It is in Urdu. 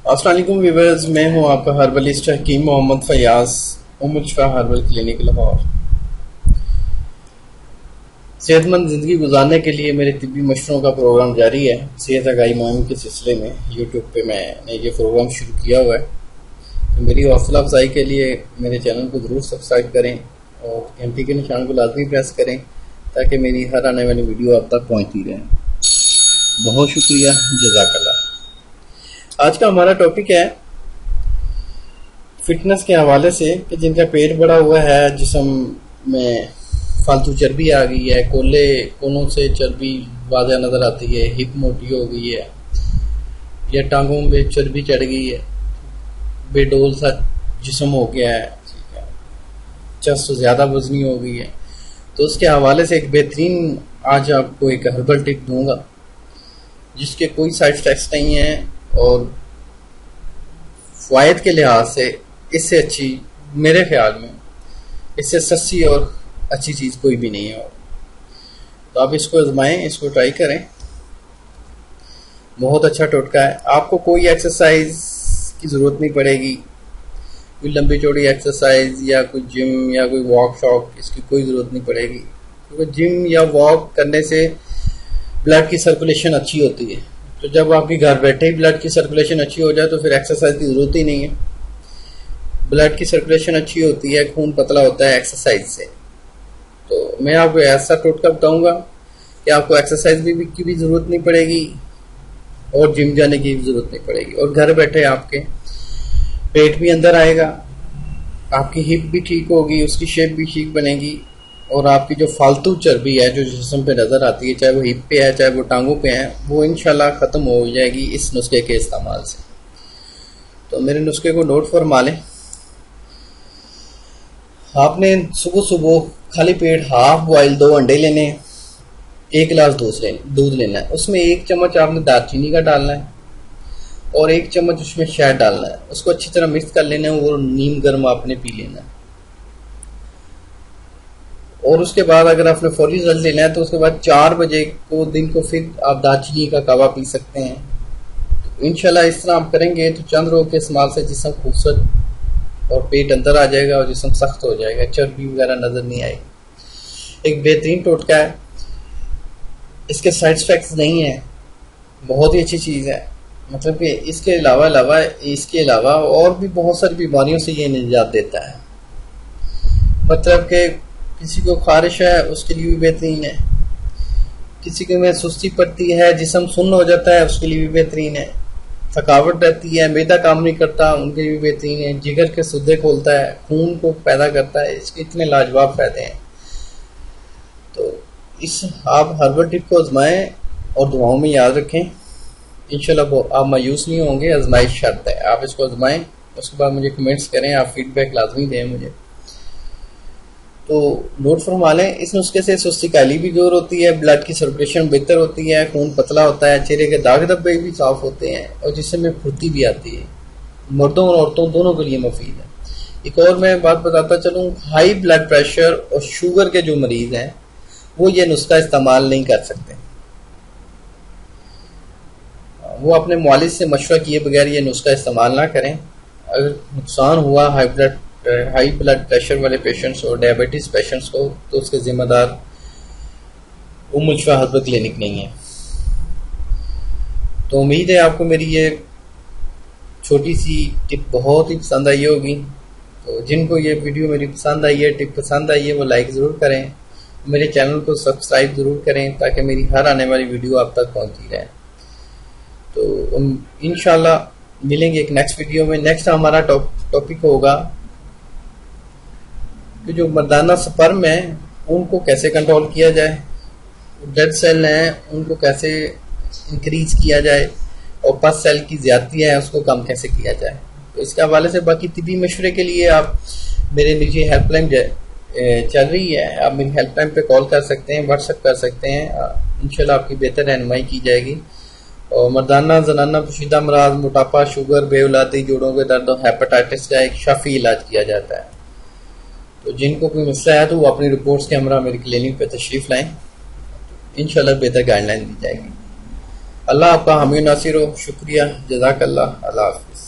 السلام علیکم ویورز، میں ہوں آپ کا ہربلسٹ حکیم محمد فیاض، الشفا ہربل کلینک لاہور۔ صحت مند زندگی گزارنے کے لیے میرے طبی مشوروں کا پروگرام جاری ہے۔ صحت آگاہی مہم کے سلسلے میں یوٹیوب پہ میں نے یہ پروگرام شروع کیا ہوا ہے، تو میری حوصلہ افزائی کے لیے میرے چینل کو ضرور سبسکرائب کریں اور گھنٹی کے نشان کو لازمی پریس کریں تاکہ میری ہر آنے والی ویڈیو آپ تک پہنچتی رہے۔ بہت شکریہ، جزاک اللہ۔ آج کا ہمارا ٹاپک ہے فٹنس کے حوالے سے کہ جن کا پیٹ بڑا ہوا ہے، جسم میں فالتو چربی آ گئی ہے، کونوں سے چربی واضح نظر آتی ہے، ہپ موٹی ہو گئی ہے یا ٹانگوں میں چربی چڑھ گئی ہے، بے ڈول سا جسم ہو گیا ہے، چست زیادہ وزنی ہو گئی ہے، تو اس کے حوالے سے ایک بہترین آج آپ کو ایک ہربل ٹپ دوں گا جس کے کوئی سائڈ افیکٹس نہیں ہیں اور فوائد کے لحاظ سے اس سے اچھی، میرے خیال میں اس سے سستی اور اچھی چیز کوئی بھی نہیں ہے۔ تو آپ اس کو آزمائیں، اس کو ٹرائی کریں، بہت اچھا ٹوٹکا ہے۔ آپ کو کوئی ایکسرسائز کی ضرورت نہیں پڑے گی، کوئی لمبی چوڑی ایکسرسائز یا کوئی جم یا کوئی واک شاک، اس کی کوئی ضرورت نہیں پڑے گی، کیونکہ جم یا واک کرنے سے بلڈ کی سرکولیشن اچھی ہوتی ہے۔ تو جب آپ کی گھر بیٹھے ہی بلڈ کی سرکولیشن اچھی ہو جائے تو پھر ایکسرسائز کی ضرورت ہی نہیں ہے۔ بلڈ کی سرکولیشن اچھی ہوتی ہے، خون پتلا ہوتا ہے ایکسرسائز سے۔ تو میں آپ کو ایسا ٹوٹکا بتاؤں گا کہ آپ کو ایکسرسائز کی بھی ضرورت نہیں پڑے گی اور جم جانے کی بھی ضرورت نہیں پڑے گی، اور گھر بیٹھے آپ کے پیٹ بھی اندر آئے گا، آپ کی ہپ بھی ٹھیک ہوگی، اس کی شیپ بھی ٹھیک بنے گی، اور آپ کی جو فالتو چربی ہے جو جسم پہ نظر آتی ہے، چاہے وہ ہپ پہ ہے چاہے وہ ٹانگوں پہ ہے، وہ انشاءاللہ ختم ہو جائے گی اس نسخے کے استعمال سے۔ تو میرے نسخے کو نوٹ فرما لیں۔ آپ نے صبح صبح خالی پیٹ ہاف بوائل 2 انڈے لینے ہیں، 1 گلاس دودھ لینا ہے، اس میں 1 چمچ آپ نے دار چینی کا ڈالنا ہے اور 1 چمچ اس میں شہد ڈالنا ہے، اس کو اچھی طرح مکس کر لینا ہے اور نیم گرم آپ نے پی لینا ہے۔ اور اس کے بعد اگر آپ نے فوری رزلٹ لینا ہے تو اس کے بعد 4 بجے کو دن کو پھر آپ دارچینی کا کعوہ پی سکتے ہیں۔ انشاءاللہ اس طرح آپ کریں گے تو چند روز کے استعمال سے جسم خوبصورت اور پیٹ اندر آ جائے گا اور جسم سخت ہو جائے گا، چربی وغیرہ نظر نہیں آئے گی۔ ایک بہترین ٹوٹکا ہے، اس کے سائڈ افیکٹس نہیں ہیں، بہت ہی اچھی چیز ہے، مطلب کہ اس کے علاوہ اور بھی بہت ساری بیماریوں سے یہ نجات دیتا ہے۔ مطلب کہ کسی کو خارش ہے اس کے لیے بھی بہترین ہے، کسی کو میں سستی پڑتی ہے، جسم سن ہو جاتا ہے، اس کے لیے بھی بہترین ہے، تھکاوٹ رہتی ہے، معدہ کام نہیں کرتا، ان کے لیے بھی بہترین ہے، جگر کے سدے کھولتا ہے، خون کو پیدا کرتا ہے، اس کے اتنے لاجواب فائدے ہیں۔ تو اس آپ ہربل ٹپ کو آزمائیں اور دعاؤں میں یاد رکھیں، انشاءاللہ آپ مایوس نہیں ہوں گے، آزمائش شرط ہے۔ آپ اس کو آزمائیں، اس کے بعد مجھے کمنٹس کریں، آپ فیڈ بیک لازمی دیں مجھے۔ تو نوٹ فرما لیں، اس نسخے سے سستی کالی بھی دور ہوتی ہے، بلڈ کی سرکولیشن بہتر ہوتی ہے، خون پتلا ہوتا ہے، چہرے کے داغ دھبے بھی صاف ہوتے ہیں اور جسم میں پھرتی بھی آتی ہے، مردوں اور عورتوں دونوں کے لیے مفید ہے۔ ایک اور میں بات بتاتا چلوں، ہائی بلڈ پریشر اور شوگر کے جو مریض ہیں وہ یہ نسخہ استعمال نہیں کر سکتے، وہ اپنے معالج سے مشورہ کیے بغیر یہ نسخہ استعمال نہ کریں۔ اگر نقصان ہوا ہائی بلڈ پریشر والے پیشنٹس اور ڈائبٹیز پیشنٹس کو تو اس کے ذمہ دار الشفا ہربل کلینک نہیں ہے۔ تو امید ہے آپ کو میری یہ چھوٹی سی ٹپ بہت ہی پسند آئی ہوگی۔ تو جن کو یہ ویڈیو میری پسند آئی ہے، ٹپ پسند آئی ہے، وہ لائک ضرور کریں، میرے چینل کو سبسکرائب ضرور کریں تاکہ میری ہر آنے والی ویڈیو آپ تک پہنچتی رہے۔ تو انشاءاللہ ملیں گے ایک نیکسٹ ویڈیو میں۔ نیکسٹ ہمارا ٹاپک ہوگا کہ جو مردانہ سپرم ہیں ان کو کیسے کنٹرول کیا جائے، ڈیڈ سیل ہیں ان کو کیسے انکریز کیا جائے، اور پس سیل کی زیادتی ہے اس کو کم کیسے کیا جائے۔ تو اس کے حوالے سے باقی طبی مشورے کے لیے آپ میرے نیچے ہیلپ لائن چل رہی ہے، آپ میری ہیلپ لائن پہ کال کر سکتے ہیں، واٹس ایپ کر سکتے ہیں، انشاءاللہ آپ کی بہتر رہنمائی کی جائے گی۔ اور مردانہ زنانہ پوشیدہ امراض، موٹاپا، شوگر، بے اولادی، جوڑوں کے درد اور ہیپاٹائٹس کا ایک شافی علاج کیا جاتا ہے۔ تو جن کو کوئی مسئلہ ہے تو وہ اپنی رپورٹس کے ہمراہ میری کلینک پہ تشریف لائیں، انشاءاللہ بہتر گائیڈ لائن دی جائے گی۔ اللہ آپ کا حامی ناصر ہو. شکریہ. جزاک اللہ. اللہ حافظ.